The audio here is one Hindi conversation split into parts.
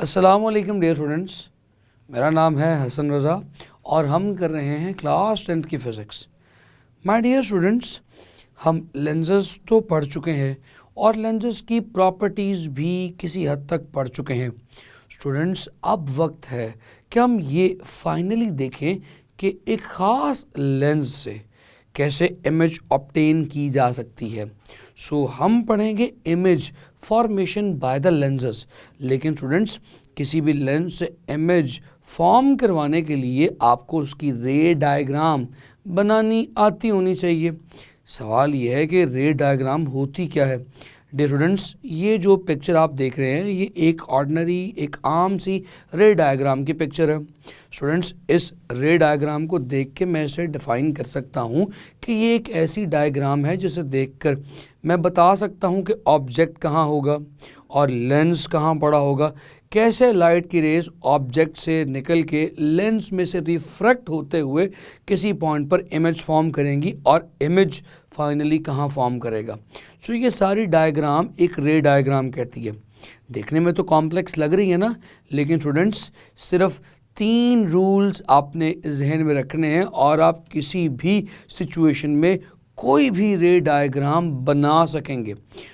अस्सलाम वालेकुम डियर स्टूडेंट्स, मेरा नाम है हसन रज़ा और हम कर रहे हैं क्लास 10th की फ़िज़िक्स। माय डियर स्टूडेंट्स, हम लेंसेज तो पढ़ चुके हैं और लेंसेज की प्रॉपर्टीज़ भी किसी हद तक पढ़ चुके हैं। स्टूडेंट्स, अब वक्त है कि हम ये फाइनली देखें कि एक ख़ास लेंस से कैसे इमेज ऑब्टेन की जा सकती है। सो हम पढ़ेंगे image formation by the lenses. लेकिन स्टूडेंट्स, किसी भी लेंस से इमेज फॉर्म करवाने के लिए आपको उसकी रे डायग्राम बनानी आती होनी चाहिए। सवाल ये है कि रे डायग्राम होती क्या है। डियर स्टूडेंट्स, ये जो पिक्चर आप देख रहे हैं ये एक ऑर्डिनरी एक आम सी रे डायग्राम की पिक्चर है। स्टूडेंट्स, इस रे डायग्राम को देख के मैं इसे डिफ़ाइन कर सकता हूँ कि ये एक ऐसी डायग्राम है जिसे देखकर मैं बता सकता हूँ कि ऑब्जेक्ट कहाँ होगा और लेंस कहाँ पड़ा होगा, कैसे लाइट की रेज ऑब्जेक्ट से निकल के लेंस में से रिफ्रैक्ट होते हुए किसी पॉइंट पर इमेज फॉर्म करेंगी और इमेज फाइनली कहाँ फॉर्म करेगा। सो ये सारी डायग्राम एक रे डायग्राम कहती है। देखने में तो कॉम्प्लेक्स लग रही है ना, लेकिन स्टूडेंट्स सिर्फ 3 रूल्स आपने जहन में रखने हैं और आप किसी भी सिचुएशन में कोई भी रे डायग्राम बना सकेंगे।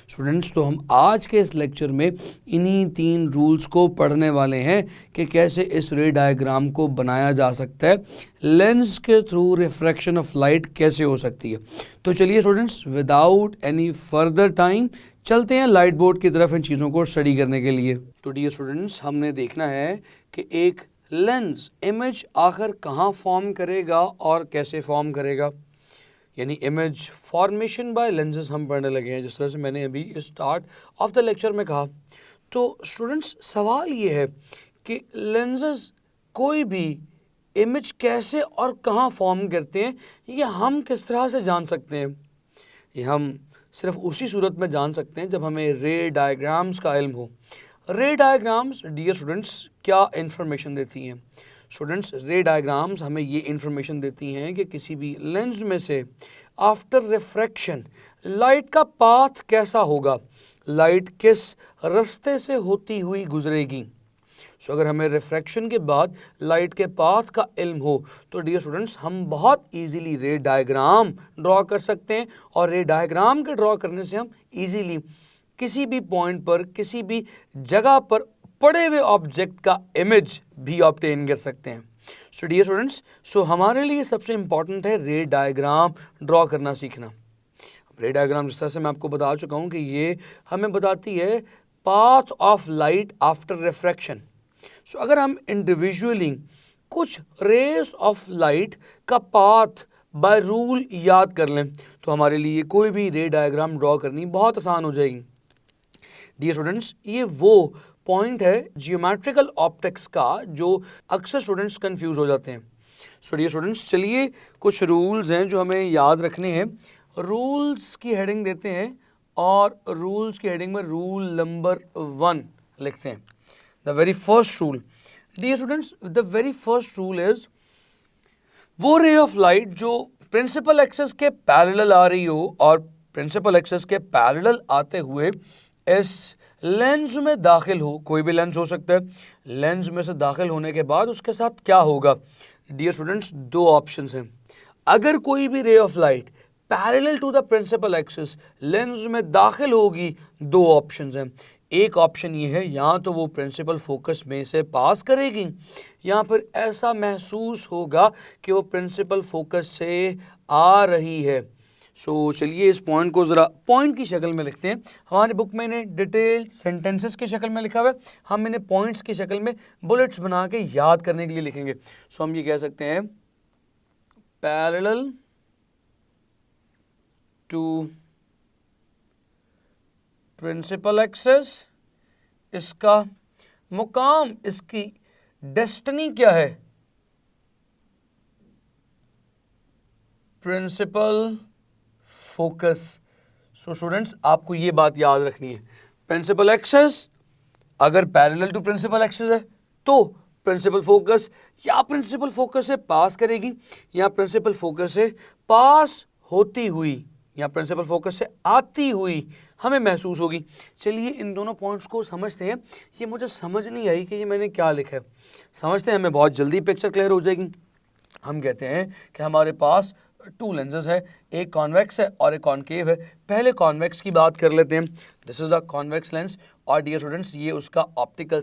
स्टूडेंट्स, तो हम आज के इस लेक्चर में इन्हीं 3 रूल्स को पढ़ने वाले हैं कि कैसे इस रे डायग्राम को बनाया जा सकता है, लेंस के थ्रू रिफ्रैक्शन ऑफ लाइट कैसे हो सकती है। तो चलिए students, without any further time चलते हैं लाइट बोर्ड की तरफ इन चीज़ों को स्टडी करने के लिए। तो डियर स्टूडेंट्स, हमने देखना है कि एक लेंस इमेज आखिर कहाँ फॉर्म करेगा और कैसे फॉर्म करेगा, यानी इमेज फॉर्मेशन बाय लेंसेज हम पढ़ने लगे हैं, जिस तरह से मैंने अभी स्टार्ट ऑफ द लेक्चर में कहा। तो स्टूडेंट्स, सवाल ये है कि लेंसेज कोई भी इमेज कैसे और कहाँ फॉर्म करते हैं, ये हम किस तरह से जान सकते हैं। ये हम सिर्फ उसी सूरत में जान सकते हैं जब हमें रे डायग्राम्स का इल्म हो। रे डायग्राम्स डियर स्टूडेंट्स क्या इन्फॉर्मेशन देती हैं। स्टूडेंट्स, रे डायग्राम्स हमें ये इन्फॉर्मेशन देती हैं कि किसी भी लेंस में से आफ्टर रिफ्रैक्शन लाइट का पाथ कैसा होगा, लाइट किस रास्ते से होती हुई गुजरेगी। सो अगर हमें रिफ्रैक्शन के बाद लाइट के पाथ का इल्म हो तो डियर स्टूडेंट्स हम बहुत इजीली रे डायग्राम ड्रॉ कर सकते हैं और रे डायग्राम के ड्रॉ करने से हम इजीली किसी भी पॉइंट पर किसी भी जगह पर पड़े हुए ऑब्जेक्ट का इमेज भी ऑब्टेन कर सकते हैं। सो डियर स्टूडेंट्स, सो हमारे लिए सबसे इंपॉर्टेंट है रे डायग्राम ड्रॉ करना सीखना। रे डायग्राम जिस तरह से मैं आपको बता चुका हूँ कि ये हमें बताती है path of light after refraction. So अगर हम इंडिविजुअली कुछ रेस ऑफ लाइट का पाथ बाय रूल याद कर लें तो हमारे लिए कोई भी रे डायग्राम ड्रॉ करनी बहुत आसान हो जाएगी। डियर स्टूडेंट्स, ये वो पॉइंट है जियोमेट्रिकल ऑप्टिक्स का जो अक्सर स्टूडेंट्स कंफ्यूज हो जाते हैं। सो डियर स्टूडेंट्स, चलिए कुछ रूल्स हैं जो हमें याद रखने हैं। रूल्स की हेडिंग देते हैं और रूल्स की हेडिंग में रूल नंबर 1 लिखते हैं। The very first rule dear students, the very first rule is वो रे ऑफ लाइट जो प्रिंसिपल एक्सिस के पैरेलल आ रही हो और प्रिंसिपल एक्सिस के पैरेलल आते हुए इस लेंस में दाखिल हो, कोई भी लेंस हो सकता है, लेंस में से दाखिल होने के बाद उसके साथ क्या होगा। डियर स्टूडेंट्स, 2 ऑप्शंस हैं। अगर कोई भी ray of light parallel to the principal axis lens में दाखिल होगी, 2 ऑप्शंस हैं। एक ऑप्शन ये है, या तो वो प्रिंसिपल फोकस में से पास करेगी या फिर ऐसा महसूस होगा कि वो प्रिंसिपल फोकस से आ रही है। सो चलिए इस पॉइंट को ज़रा पॉइंट की शक्ल में लिखते हैं। हमारे बुक में इन्हें डिटेल सेंटेंसेस की शक्ल में लिखा हुआ है, हम इन्हें पॉइंट्स की शक्ल में बुलेट्स बना के याद करने के लिए लिखेंगे। सो हम ये कह सकते हैं पैरेलल टू प्रिंसिपल एक्सिस, इसका मुकाम, इसकी डेस्टिनी क्या है, प्रिंसिपल फोकस। सो स्टूडेंट्स, आपको ये बात याद रखनी है, प्रिंसिपल एक्सिस अगर पैरेलल टू प्रिंसिपल एक्सिस है तो प्रिंसिपल फोकस या प्रिंसिपल फोकस से पास करेगी या प्रिंसिपल फोकस से पास होती हुई या प्रिंसिपल फोकस से आती हुई हमें महसूस होगी। चलिए इन दोनों पॉइंट्स को समझते हैं। ये मुझे समझ नहीं आई कि ये मैंने क्या लिखा है, समझते हैं, हमें बहुत जल्दी पिक्चर क्लियर हो जाएगी। हम कहते हैं कि हमारे पास टू लेंसेज है, एक कॉन्वेक्स है और एक कॉन्केव है। पहले कॉन्वेक्स की बात कर लेते हैं। This is the convex lens और डियर स्टूडेंट्स ये उसका ऑप्टिकल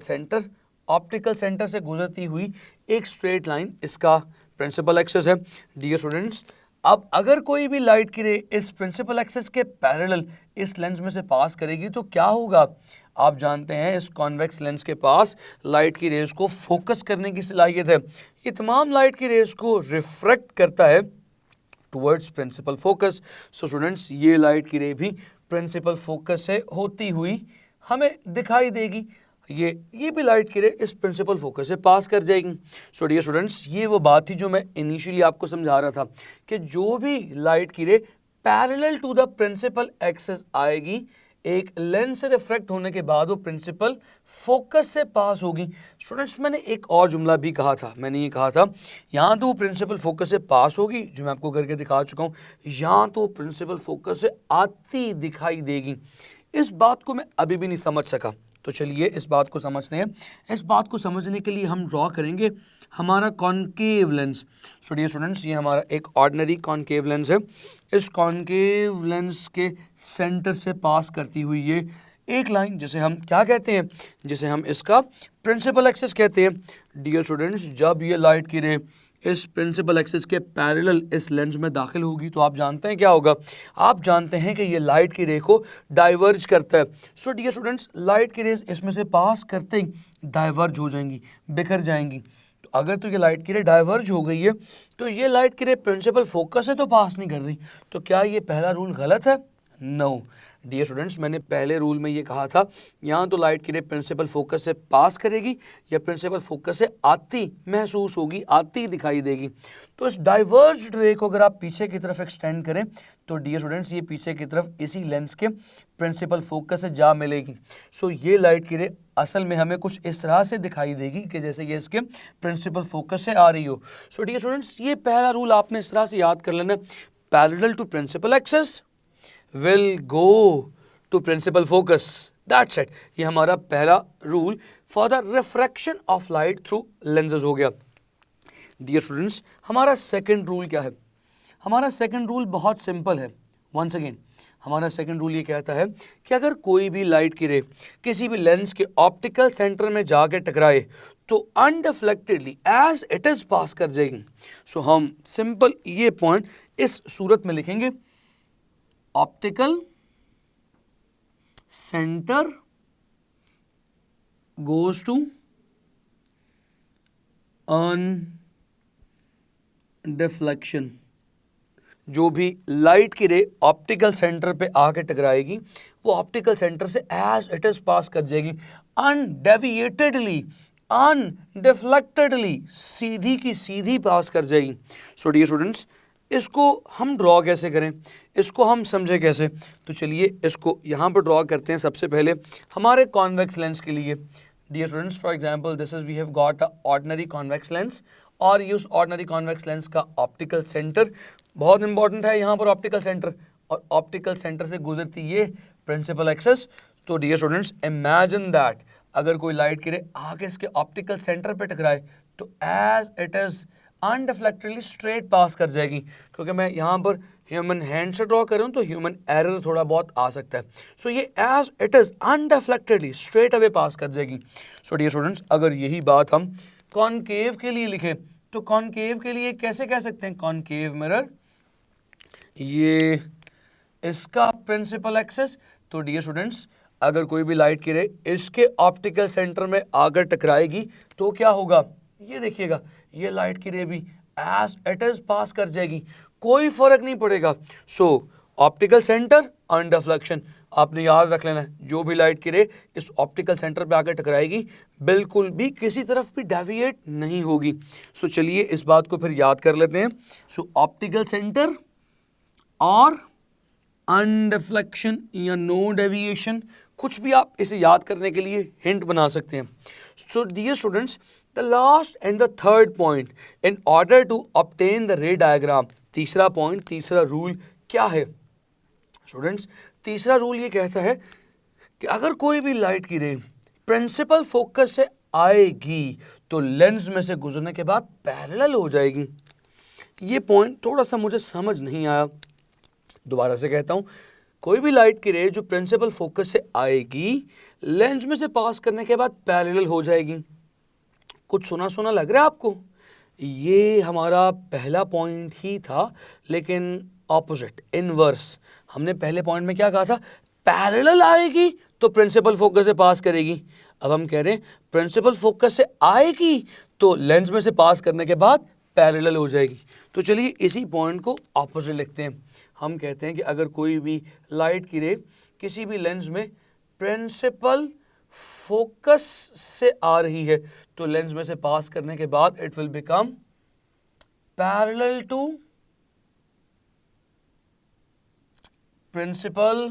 सेंटर से गुजरती हुई एक स्ट्रेट लाइन इसका प्रिंसिपल एक्सिस है। डियर स्टूडेंट्स अब अगर कोई भी लाइट की रे इस प्रिंसिपल एक्सिस के पैरेलल इस लेंस में से पास करेगी तो क्या होगा? आप जानते हैं इस कॉन्वेक्स लेंस के पास लाइट की रेज को फोकस करने की सलाहियत है। ये तमाम लाइट की रेज को रिफ्रैक्ट करता है towards principal focus. So students ये लाइट की रे भी प्रिंसिपल फोकस से होती हुई हमें दिखाई देगी। ये भी लाइट की रे इस प्रिंसिपल फोकस से पास कर जाएगी। सो डियर स्टूडेंट्स ये वो बात थी जो मैं इनिशियली आपको समझा रहा था कि जो भी लाइट की ray parallel to the principal axis आएगी, एक लेंस से रिफ्रैक्ट होने के बाद वो प्रिंसिपल फोकस से पास होगी। स्टूडेंट्स मैंने एक और जुमला भी कहा था, मैंने ये कहा था यहाँ तो वो प्रिंसिपल फोकस से पास होगी, जो मैं आपको करके दिखा चुका हूँ, यहाँ तो प्रिंसिपल फोकस से आती दिखाई देगी। इस बात को मैं अभी भी नहीं समझ सका, तो चलिए इस बात को समझते हैं। इस बात को समझने के लिए हम ड्रॉ करेंगे हमारा concave lens. So dear students ये हमारा एक ऑर्डिनरी कॉन्केव लेंस है। इस कॉन्केव लेंस के सेंटर से पास करती हुई ये एक लाइन जिसे हम क्या कहते हैं, जिसे हम इसका प्रिंसिपल एक्सिस कहते हैं। डियर स्टूडेंट्स जब ये लाइट की रे इस प्रिंसिपल एक्सिस के पैरेलल इस लेंस में दाखिल होगी तो आप जानते हैं क्या होगा? आप जानते हैं कि ये लाइट की रे को डाइवर्ज करता है। सो डियर स्टूडेंट्स लाइट की रेज इसमें से पास करते ही डाइवर्ज हो जाएंगी, बिखर जाएंगी। तो अगर तो ये लाइट की रे डाइवर्ज हो गई है तो ये लाइट की रे प्रिंसिपल फोकस से तो पास नहीं कर रही, तो क्या ये पहला रूल गलत है? नो डियर स्टूडेंट्स मैंने पहले रूल में ये कहा था यहाँ तो लाइट की रे प्रिंसिपल फोकस से पास करेगी या प्रिंसिपल फोकस से आती महसूस होगी, आती दिखाई देगी। तो इस डाइवर्ज्ड रे को अगर आप पीछे की तरफ एक्सटेंड करें तो डियर स्टूडेंट्स ये पीछे की तरफ इसी लेंस के प्रिंसिपल फोकस से जा मिलेगी। सो ये लाइट की रे असल में हमें कुछ इस तरह से दिखाई देगी कि जैसे ये इसके प्रिंसिपल फोकस से आ रही हो। सो डियर स्टूडेंट्स ये पहला रूल आपने इस तरह से याद कर लेना, parallel to principal axis will go to principal focus. That's it. ये हमारा पहला rule for the refraction of light through lenses हो गया। Dear students, हमारा सेकंड रूल क्या है? हमारा सेकंड रूल बहुत सिंपल है। Once again, हमारा सेकंड रूल ये कहता है कि अगर कोई भी लाइट की रे किसी भी लेंस के ऑप्टिकल सेंटर में जाके टकराए तो अनडिफ्लेक्टेडली एज इट इज पास कर जाएगी। सो हम सिंपल ये पॉइंट इस सूरत में लिखेंगे, optical centre goes to undeflection। जो भी लाइट की रे ऑप्टिकल सेंटर पे आके टकराएगी वो ऑप्टिकल सेंटर से एज इट इज पास कर जाएगी, अनडेविएटेडली, अनडिफ्लेक्टेडली, सीधी की सीधी पास कर जाएगी। सो डियर स्टूडेंट्स इसको हम ड्रॉ कैसे करें, इसको हम समझे कैसे? तो चलिए इसको यहाँ पर ड्रॉ करते हैं। सबसे पहले हमारे कॉन्वेक्स लेंस के लिए dear students for example this is we have got a ordinary convex lens और ये उस ऑर्डिनरी कॉन्वेक्स लेंस का ऑप्टिकल सेंटर बहुत इंपॉर्टेंट है यहाँ पर ऑप्टिकल सेंटर, और ऑप्टिकल सेंटर से गुजरती ये प्रिंसिपल एक्सिस। तो डियर स्टूडेंट्स इमेजिन दैट अगर कोई लाइट की रे आगे इसके ऑप्टिकल सेंटर पे टकराए तो as it is undeflectedly straight पास कर जाएगी। क्योंकि मैं यहाँ पर ह्यूमन हैंड से ड्रॉ कर रहा हूँ तो ह्यूमन एरर थोड़ा बहुत आ सकता है। सो ये as it is undeflectedly straight away pass कर जाएगी। सो डियर स्टूडेंट्स अगर यही बात हम कॉनकेव के लिए लिखें तो कॉनकेव के लिए कैसे कह सकते हैं? कॉनकेव मिरर ये इसका प्रिंसिपल एक्सिस। तो डियर स्टूडेंट्स अगर कोई भी लाइट की रे इसके ऑप्टिकल सेंटर में आकर टकराएगी तो क्या होगा? ये देखिएगा ये लाइट की रे भी एज इट इज पास कर जाएगी, कोई फर्क नहीं पड़ेगा। सो ऑप्टिकल सेंटर अनडिफ्लेक्शन आपने याद रख लेना है, जो भी लाइट की रे इस ऑप्टिकल सेंटर पे आकर टकराएगी बिल्कुल भी किसी तरफ भी डेविएट नहीं होगी। सो चलिए इस बात को फिर याद कर लेते हैं। सो ऑप्टिकल सेंटर और अनडिफ्लेक्शन या नो डेविएशन, कुछ भी आप इसे याद करने के लिए हिंट बना सकते हैं। So dear students the last and the third point in order to obtain the ray diagram, तीसरा पॉइंट, तीसरा रूल क्या है? स्टूडेंट्स तीसरा रूल ये कहता है कि अगर कोई भी लाइट की रे प्रिंसिपल फोकस से आएगी तो लेंस में से गुजरने के बाद पैरेलल हो जाएगी। ये पॉइंट थोड़ा सा मुझे समझ नहीं आया, दोबारा से कहता हूँ। कोई भी लाइट की रे जो प्रिंसिपल फोकस से आएगी लेंस में से पास करने के बाद पैरेलल हो जाएगी। कुछ सुना सुना लग रहा है आपको? ये हमारा पहला पॉइंट ही था, लेकिन ऑपोजिट, इनवर्स। हमने पहले पॉइंट में क्या कहा था? पैरेलल आएगी तो प्रिंसिपल फोकस से पास करेगी। अब हम कह रहे हैं प्रिंसिपल फोकस से आएगी तो लेंस में से पास करने के बाद पैरेलल हो जाएगी। तो चलिए इसी पॉइंट को ऑपोजिट लिखते हैं। हम कहते हैं कि अगर कोई भी लाइट की रे किसी भी लेंस में प्रिंसिपल फोकस से आ रही है तो लेंस में से पास करने के बाद it will become parallel to principal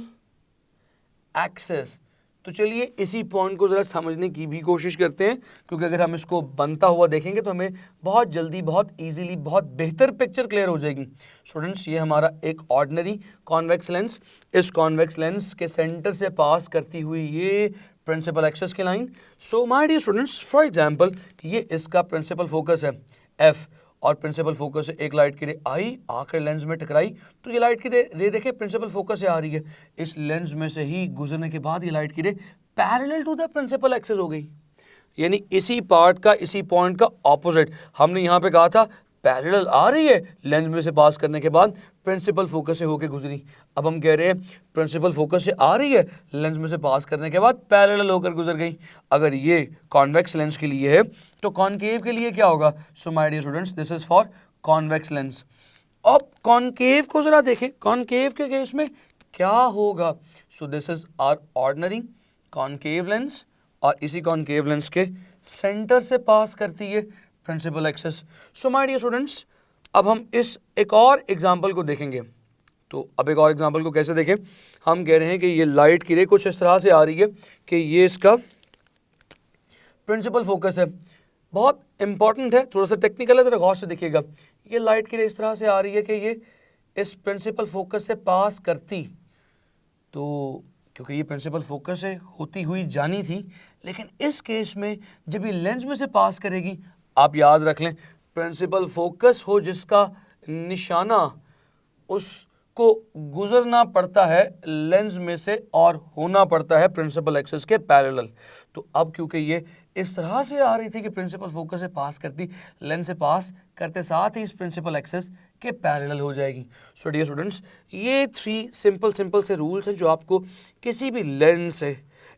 axis. तो चलिए इसी पॉइंट को ज़रा समझने की भी कोशिश करते हैं, क्योंकि अगर हम इसको बनता हुआ देखेंगे तो हमें बहुत जल्दी, बहुत इजीली, बहुत बेहतर पिक्चर क्लियर हो जाएगी। स्टूडेंट्स, ये हमारा एक ऑर्डिनरी कॉन्वेक्स लेंस, इस कॉन्वेक्स लेंस के सेंटर से पास करती हुई ये प्रिंसिपल एक्सिस की line. So my dear students, for example ये इसका प्रिंसिपल फोकस है एफ, और प्रिंसिपल फोकस से एक लाइट की रे आई, आकर लेंस में टकराई, तो ये लाइट की रे देखे प्रिंसिपल फोकस से आ रही है, इस लेंस में से ही गुजरने के बाद ये लाइट की ray parallel to the principal axis हो गई। यानी इसी पार्ट का, इसी पॉइंट का ऑपोजिट। हमने यहाँ पे कहा था पैरेलल आ रही है, लेंस में से पास करने के बाद प्रिंसिपल फोकस से होकर गुजरी। अब हम कह रहे हैं प्रिंसिपल फोकस से आ रही है, लेंस में से पास करने के बाद पैरेलल होकर गुजर गई। अगर ये कॉन्वेक्स लेंस के लिए है तो कॉनकेव के लिए क्या होगा? So my dear students, this is for convex lens. अब कॉनकेव को जरा देखें, कॉनकेव के केस में क्या होगा? So this is our ordinary concave lens, और इसी कॉनकेव लेंस के सेंटर से पास करती है principal axis. So my dear students, अब हम इस एक और एग्जांपल को देखेंगे। तो अब एक और एग्जांपल को कैसे देखें? हम कह रहे हैं कि ये लाइट की रे कुछ इस तरह से आ रही है कि ये इसका प्रिंसिपल फोकस है। बहुत इंपॉर्टेंट है, थोड़ा सा टेक्निकल है, जरा गौर से देखिएगा। ये लाइट की रे इस तरह से आ रही है कि ये इस प्रिंसिपल फोकस से पास करती, तो क्योंकि ये प्रिंसिपल फोकस से होती हुई जानी थी, लेकिन इस केस में जब ये लेंस में से पास करेगी, आप याद रख लें प्रिंसिपल फोकस हो जिसका निशाना, उसको गुजरना पड़ता है लेंस में से और होना पड़ता है प्रिंसिपल एक्सिस के पैरेलल। तो अब क्योंकि ये इस तरह से आ रही थी कि प्रिंसिपल फोकस से पास करती, लेंस से पास करते साथ ही इस प्रिंसिपल एक्सिस के पैरेलल हो जाएगी। सो डियर स्टूडेंट्स, ये 3 सिंपल से रूल्स हैं जो आपको किसी भी लेंस से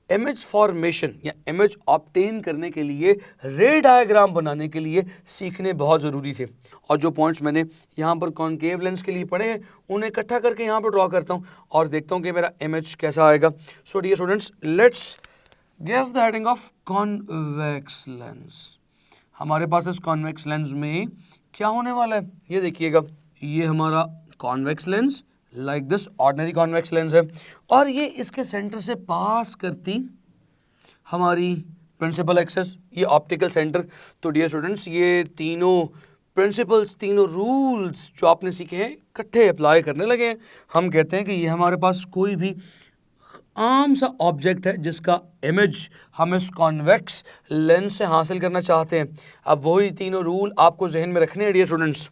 इमेज फॉर्मेशन या इमेज ऑब्टेन करने के लिए, रे डायग्राम बनाने के लिए सीखने बहुत ज़रूरी थे। और जो पॉइंट्स मैंने यहाँ पर कॉनकेव लेंस के लिए पढ़े हैं उन्हें इकट्ठा करके यहाँ पर ड्रॉ करता हूँ और देखता हूँ कि मेरा इमेज कैसा आएगा। So dear students, let's give the heading of convex lens. हमारे पास इस कॉन्वेक्स लेंस में क्या होने वाला है ये देखिएगा। ये हमारा convex lens like this ordinary convex lens है, और ये इसके सेंटर से पास करती हमारी प्रिंसिपल एक्सिस, ये ऑप्टिकल सेंटर। तो डियर स्टूडेंट्स, ये तीनों प्रिंसिपल्स, तीनों रूल्स जो आपने सीखे हैं इकट्ठे अप्लाई करने लगे हैं। हम कहते हैं कि ये हमारे पास कोई भी आम सा ऑब्जेक्ट है जिसका इमेज हम इस कॉन्वेक्स लेंस से हासिल करना चाहते हैं। अब वही तीनों रूल आपको जहन में रखने हैं डियर स्टूडेंट्स,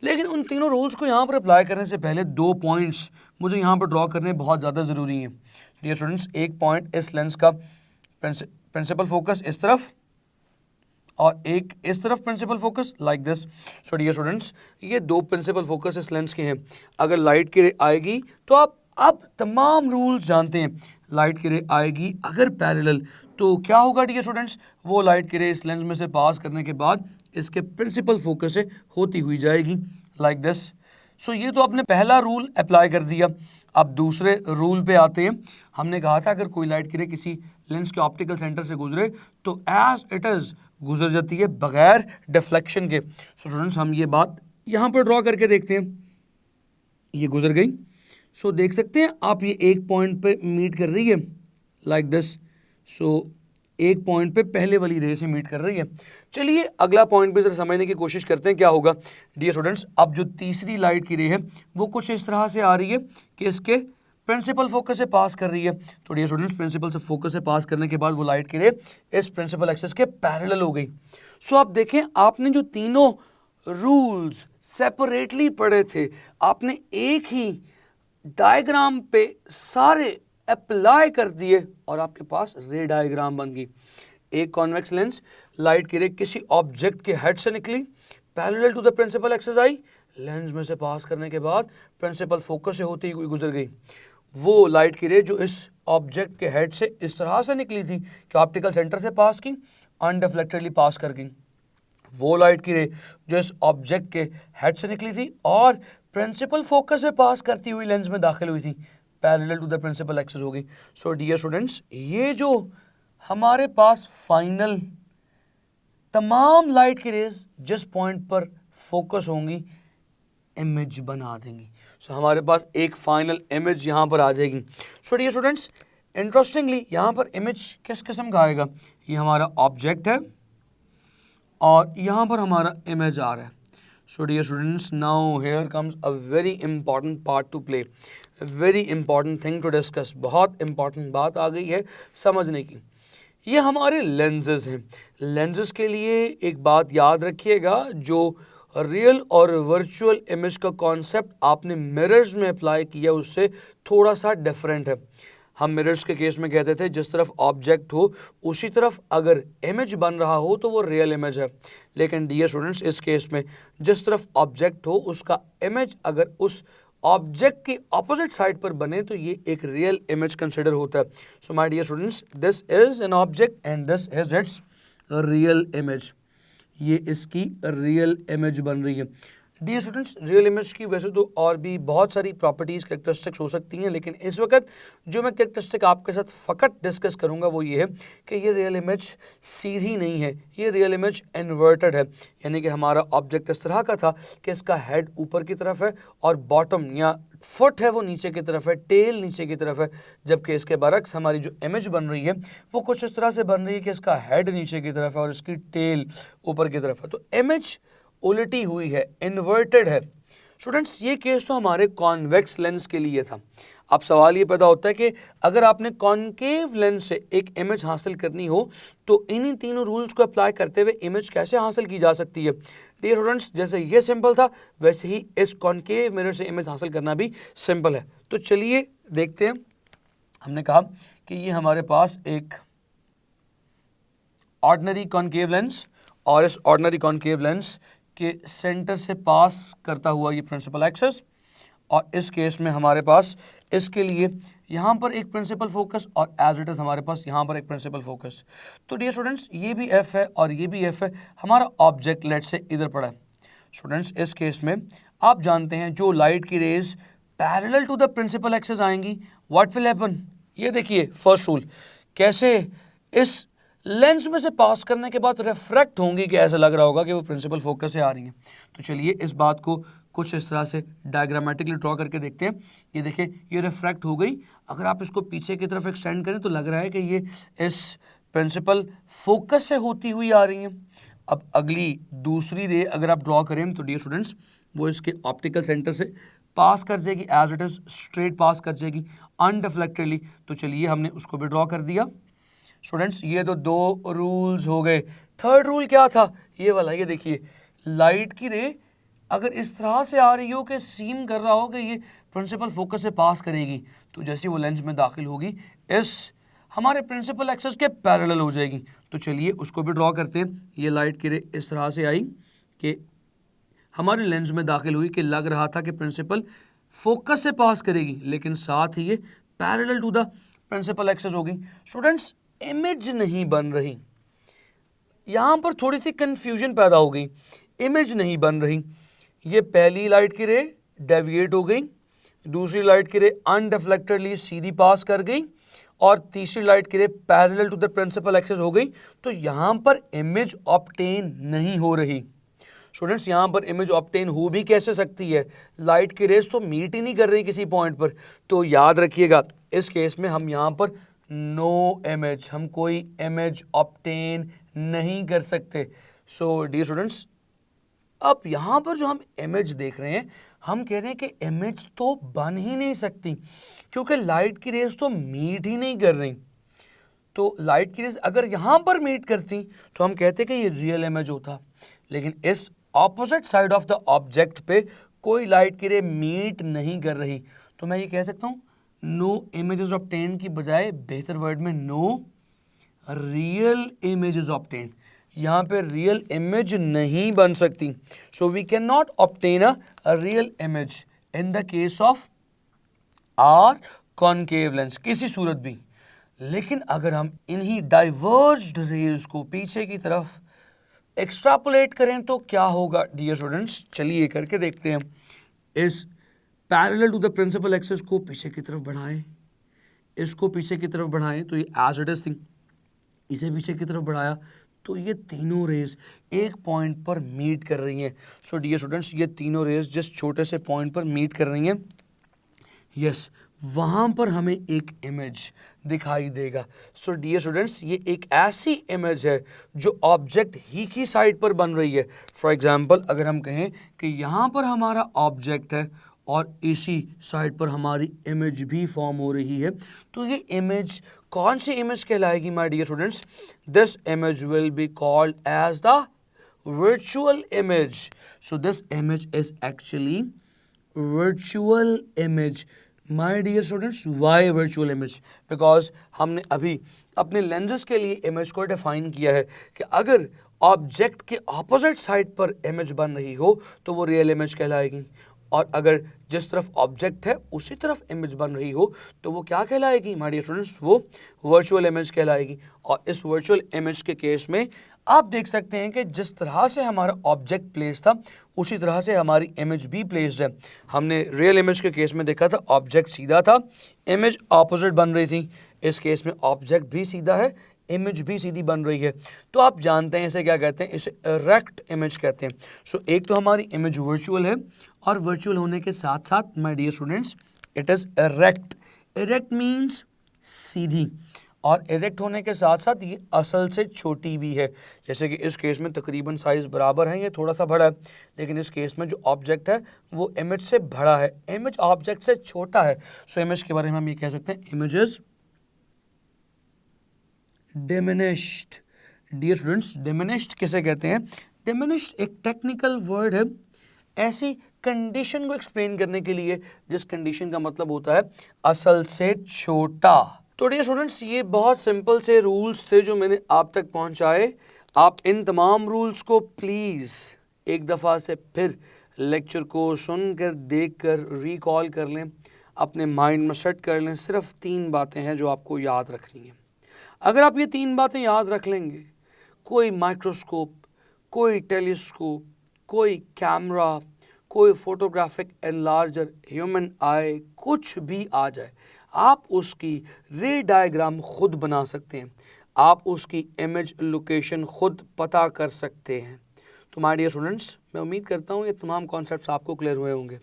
लेकिन उन तीनों रूल्स को यहाँ पर अप्लाई करने से पहले 2 पॉइंट्स मुझे यहाँ पर ड्रॉ करने बहुत ज़्यादा ज़रूरी हैं डियर स्टूडेंट्स। एक पॉइंट इस लेंस का प्रिंसिपल फोकस इस तरफ, और एक इस तरफ principal focus like this. So dear students, ये 2 प्रिंसिपल फोकस इस लेंस के हैं। अगर लाइट की रे आएगी तो आप अब तमाम रूल्स जानते हैं। लाइट की रे आएगी अगर पैरेलल तो क्या होगा डियर स्टूडेंट्स? वो लाइट की रे इस लेंस में से पास करने के बाद इसके प्रिंसिपल फोकस से होती हुई जाएगी लाइक दिस। सो ये तो आपने पहला रूल अप्लाई कर दिया। अब दूसरे रूल पे आते हैं। हमने कहा था अगर कोई लाइट की रे किसी लेंस के ऑप्टिकल सेंटर से गुजरे तो एज इट इज़ गुजर जाती है बगैर डिफ्लेक्शन के। सो स्टूडेंट्स, हम ये बात यहाँ पर ड्रॉ करके देखते हैं। ये गुजर गई। सो देख सकते हैं आप, ये एक पॉइंट पे मीट कर रही है लाइक दिस। सो एक पॉइंट पे पहले वाली रे से मीट कर रही है। चलिए अगला पॉइंट भी जरा समझने की कोशिश करते हैं क्या होगा डियर स्टूडेंट्स। अब जो तीसरी लाइट की रे है वो कुछ इस तरह से आ रही है कि इसके प्रिंसिपल फोकस से पास कर रही है। तो डियर स्टूडेंट्स, प्रिंसिपल से फोकस से पास करने के बाद वो लाइट की रे इस प्रिंसिपल एक्सिस के पैरेलल हो गई। सो आप देखें, आपने जो तीनों रूल्स सेपरेटली पढ़े थे, आपने एक ही डायग्राम पे सारे अप्लाई कर दिए और आपके पास रे डायग्राम बन गई। एक कॉन्वेक्स लेंस, लाइट की रे किसी ऑब्जेक्ट के हेड से निकली, parallel to the principal axis आई, लेंस में से पास करने के बाद प्रिंसिपल फोकस से होती हुई गुजर गई। वो लाइट की रे जो इस ऑब्जेक्ट के हेड से इस तरह से निकली थी कि ऑप्टिकल सेंटर से पास की, अनडिफ्लेक्टेडली पास कर गई। वो लाइट की रे जो इस ऑब्जेक्ट के हेड से निकली थी और प्रिंसिपल फोकस से पास करती हुई लेंस में दाखिल हुई थी, parallel to the principal axis हो गई। सो डियर स्टूडेंट्स, ये जो हमारे पास फाइनल तमाम लाइट की रेज जिस पॉइंट पर फोकस होंगी इमेज बना देंगी। सो हमारे पास एक फाइनल इमेज यहाँ पर आ जाएगी। सो डियर स्टूडेंट्स, इंटरेस्टिंगली यहाँ पर इमेज किस किस्म का आएगा, ये हमारा ऑब्जेक्ट है और यहाँ पर हमारा इमेज आ रहा है। So dear students, now here comes a very important part to play, very important thing to discuss. बहुत इंपॉर्टेंट बात आ गई है समझने की। ये हमारे लेंसेज हैं। लेंसेज के लिए एक बात याद रखिएगा, जो रियल और वर्चुअल इमेज का कॉन्सेप्ट आपने मिरर्स में अप्लाई किया उससे थोड़ा सा डिफरेंट है। हम मिरर्स के केस में कहते थे जिस तरफ ऑब्जेक्ट हो उसी तरफ अगर इमेज बन रहा हो तो वो रियल इमेज है। लेकिन डियर स्टूडेंट्स, इस केस में जिस तरफ ऑब्जेक्ट हो उसका इमेज अगर उस ऑब्जेक्ट की ऑपोजिट साइड पर बने तो ये एक रियल इमेज कंसिडर होता है। So my dear students, this is an object and this is its real image. ये इसकी रियल इमेज बन रही है। डियर स्टूडेंट्स, रियल इमेज की वैसे तो और भी बहुत सारी प्रॉपर्टीज़ कैरेक्टरिस्टिक्स हो सकती हैं, लेकिन इस वक्त जो मैं कैरेक्टरिस्टिक आपके साथ फ़कत डिस्कस करूंगा वो ये है कि ये रियल इमेज सीधी नहीं है, ये रियल इमेज इन्वर्टेड है। यानी कि हमारा ऑब्जेक्ट इस तरह का था कि इसका हेड ऊपर की तरफ है और बॉटम या फुट है वो नीचे की तरफ है, टेल नीचे की तरफ है, जबकि इसके बरक्स हमारी जो इमेज बन रही है वो कुछ इस तरह से बन रही है कि इसका हेड नीचे की तरफ है और इसकी टेल ऊपर की तरफ है। तो इमेज उल्टी हुई है, इन्वर्टेड है। स्टूडेंट्स, ये केस तो हमारे कॉन्वेक्स लेंस के लिए था। अब सवाल ये पैदा होता है कि अगर आपने कॉन्केव लेंस से एक इमेज हासिल करनी हो तो इन्हीं तीनों रूल्स को अप्लाई करते हुए इमेज कैसे हासिल की जा सकती है। डियर स्टूडेंट्स, जैसे ये सिंपल था वैसे ही इस कॉन्केव मिरर से इमेज हासिल करना भी सिंपल है। तो चलिए देखते हैं। हमने कहा कि ये हमारे पास एक ऑर्डिनरी कॉन्केव लेंस और इस ऑर्डिनरी कॉन्केव लेंस के सेंटर से पास करता हुआ ये प्रिंसिपल एक्सिस, और इस केस में हमारे पास इसके लिए यहाँ पर एक प्रिंसिपल फोकस और एज इट इज हमारे पास यहाँ पर एक प्रिंसिपल फोकस। तो डियर स्टूडेंट्स, ये भी एफ है और ये भी एफ है। हमारा ऑब्जेक्ट लेट से इधर पड़ा है। स्टूडेंट्स, इस केस में आप जानते हैं जो लाइट की rays parallel to the principal axis आएंगी, व्हाट विल हैपन। ये देखिए फर्स्ट रूल, कैसे इस लेंस में से पास करने के बाद रिफ्रैक्ट होंगी कि ऐसा लग रहा होगा कि वो प्रिंसिपल फोकस से आ रही हैं। तो चलिए इस बात को कुछ इस तरह से डायग्रामेटिकली ड्रॉ करके देखते हैं। ये देखिए, ये रिफ्रैक्ट हो गई। अगर आप इसको पीछे की तरफ एक्सटेंड करें तो लग रहा है कि ये इस प्रिंसिपल फोकस से होती हुई आ रही हैं। अब अगली दूसरी रे अगर आप ड्रॉ करें तो डियर स्टूडेंट्स, वो इसके ऑप्टिकल सेंटर से पास कर जाएगी, एज इट इज स्ट्रेट पास कर जाएगी अनडिफ्लेक्टेडली। तो चलिए हमने उसको भी ड्रॉ कर दिया। स्टूडेंट्स, ये तो दो रूल्स हो गए। थर्ड रूल क्या था, ये वाला। ये देखिए, लाइट की रे अगर इस तरह से आ रही हो कि सीम कर रहा हो कि ये प्रिंसिपल फोकस से पास करेगी, तो जैसे वो लेंस में दाखिल होगी इस हमारे प्रिंसिपल एक्सिस के पैरेलल हो जाएगी। तो चलिए उसको भी ड्रॉ करते हैं। ये लाइट की रे इस तरह से आई कि हमारे लेंस में दाखिल हुई कि लग रहा था कि प्रिंसिपल फोकस से पास करेगी, लेकिन साथ ही ये parallel to the principal axis होगी। स्टूडेंट्स, इमेज नहीं बन रही, यहाँ पर थोड़ी सी कंफ्यूजन पैदा हो गई। इमेज नहीं बन रही। ये पहली लाइट की रे डेविएट हो गई, दूसरी लाइट की रे अनडिफ्लेक्टेडली सीधी पास कर गई और तीसरी लाइट की ray parallel to the principal axis हो गई। तो यहाँ पर इमेज ऑब्टेन नहीं हो रही। स्टूडेंट्स, यहाँ पर इमेज ऑब्टेन हो भी कैसे सकती है, लाइट की रेस तो मीट ही नहीं कर रही किसी पॉइंट पर। तो याद रखिएगा, इस केस में हम यहाँ पर नो इमेज, हम कोई इमेज ऑब्टेन नहीं कर सकते। सो डियर स्टूडेंट्स, अब यहाँ पर जो हम इमेज देख रहे हैं हम कह रहे हैं कि इमेज तो बन ही नहीं सकती क्योंकि लाइट की रेज तो मीट ही नहीं कर रही। तो लाइट की रेज अगर यहाँ पर मीट करती तो हम कहते कि ये रियल इमेज होता, लेकिन इस opposite side of the object पे कोई लाइट की रे मीट नहीं कर रही, तो मैं ये कह सकता हूँ नो इमेजेस ऑब्टेन की बजाय बेहतर वर्ड में नो रियल इमेजेस ऑब्टेन। यहाँ पे रियल इमेज नहीं बन सकती। So we can not obtain a real image in the case of our concave lens किसी सूरत भी। लेकिन अगर हम इन्हीं डाइवर्ज्ड रेज को पीछे की तरफ एक्सट्रापोलेट करें तो क्या होगा डियर स्टूडेंट्स, चलिए करके देखते हैं। इस parallel to the principal axis को पीछे की तरफ बढ़ाएं, इसको पीछे की तरफ बढ़ाएं तो ये एज इट इज थिंग, इसे पीछे की तरफ बढ़ाया तो ये तीनों रेज एक पॉइंट पर मीट कर रही हैं। सो डियर स्टूडेंट्स, ये तीनों रेज जिस छोटे से पॉइंट पर मीट कर रही हैं, यस वहाँ पर हमें एक इमेज दिखाई देगा। सो डियर स्टूडेंट्स, ये एक ऐसी इमेज है जो ऑब्जेक्ट ही की साइड पर बन रही है। फॉर एग्जांपल अगर हम कहें कि यहाँ पर हमारा ऑब्जेक्ट है और इसी साइड पर हमारी इमेज भी फॉर्म हो रही है, तो ये इमेज कौन सी इमेज कहलाएगी my dear students? This image will be called as the virtual image. So this image is actually virtual image. My dear students, why virtual image? Because हमने अभी अपने lenses के लिए image को define किया है कि अगर ऑब्जेक्ट के ऑपोजिट साइड पर इमेज बन रही हो तो वो रियल इमेज कहलाएगी, और अगर जिस तरफ ऑब्जेक्ट है उसी तरफ इमेज बन रही हो तो वो क्या कहलाएगी माय डियर स्टूडेंट्स? वो वर्चुअल इमेज कहलाएगी। और इस वर्चुअल इमेज के केस में आप देख सकते हैं कि जिस तरह से हमारा ऑब्जेक्ट प्लेस था उसी तरह से हमारी इमेज भी प्लेस्ड है। हमने रियल इमेज के केस में देखा था ऑब्जेक्ट सीधा था, इमेज ऑपोजिट बन रही थी। इस केस में ऑब्जेक्ट भी सीधा है, इमेज भी सीधी बन रही है। तो आप जानते हैं इसे क्या कहते हैं? इसे इरेक्ट इमेज कहते हैं। सो एक तो हमारी इमेज वर्चुअल है और वर्चुअल होने के साथ साथ my dear students it is erect. Erect means सीधी, और इरेक्ट होने के साथ साथ ये असल से छोटी भी है। जैसे कि इस केस में तकरीबन साइज बराबर है, ये थोड़ा सा बड़ा है, लेकिन इस केस में जो ऑब्जेक्ट है वो इमेज से बड़ा है, इमेज ऑब्जेक्ट से छोटा है। सो इमेज के बारे में हम ये कह सकते हैं image is diminished. Dear students, diminished किसे कहते हैं? डिमिनिश्ड एक टेक्निकल वर्ड है ऐसी कंडीशन को एक्सप्लेन करने के लिए जिस कंडीशन का मतलब होता है असल से छोटा। तो डियर स्टूडेंट्स, ये बहुत सिंपल से रूल्स थे जो मैंने आप तक पहुंचाए। आप इन तमाम रूल्स को प्लीज़ एक दफ़ा से फिर लेक्चर को सुनकर, देखकर रिकॉल कर लें, अपने माइंड में सेट कर लें। सिर्फ 3 बातें हैं जो आपको याद रखनी है। अगर आप ये 3 बातें याद रख लेंगे, कोई माइक्रोस्कोप, कोई टेलीस्कोप, कोई कैमरा, कोई फोटोग्राफिक एनलार्जर, ह्यूमन आई, कुछ भी आ जाए, आप उसकी रे डायग्राम खुद बना सकते हैं, आप उसकी इमेज लोकेशन खुद पता कर सकते हैं। तो माय डियर स्टूडेंट्स, मैं उम्मीद करता हूँ ये तमाम कॉन्सेप्ट्स आपको क्लियर हुए होंगे।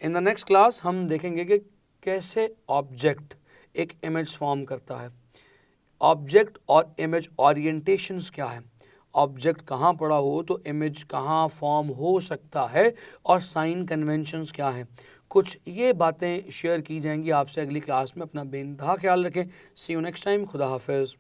इन द नेक्स्ट क्लास हम देखेंगे कि कैसे ऑब्जेक्ट एक इमेज फॉर्म करता है, ऑब्जेक्ट और इमेज ओरिएंटेशंस क्या है, ऑब्जेक्ट कहाँ पड़ा हो तो इमेज कहाँ फॉर्म हो सकता है, और साइन कन्वेंशंस क्या हैं। कुछ ये बातें शेयर की जाएंगी आपसे अगली क्लास में। अपना बेइंतहा ख्याल रखें। सी यू नेक्स्ट टाइम। खुदा हाफिज़।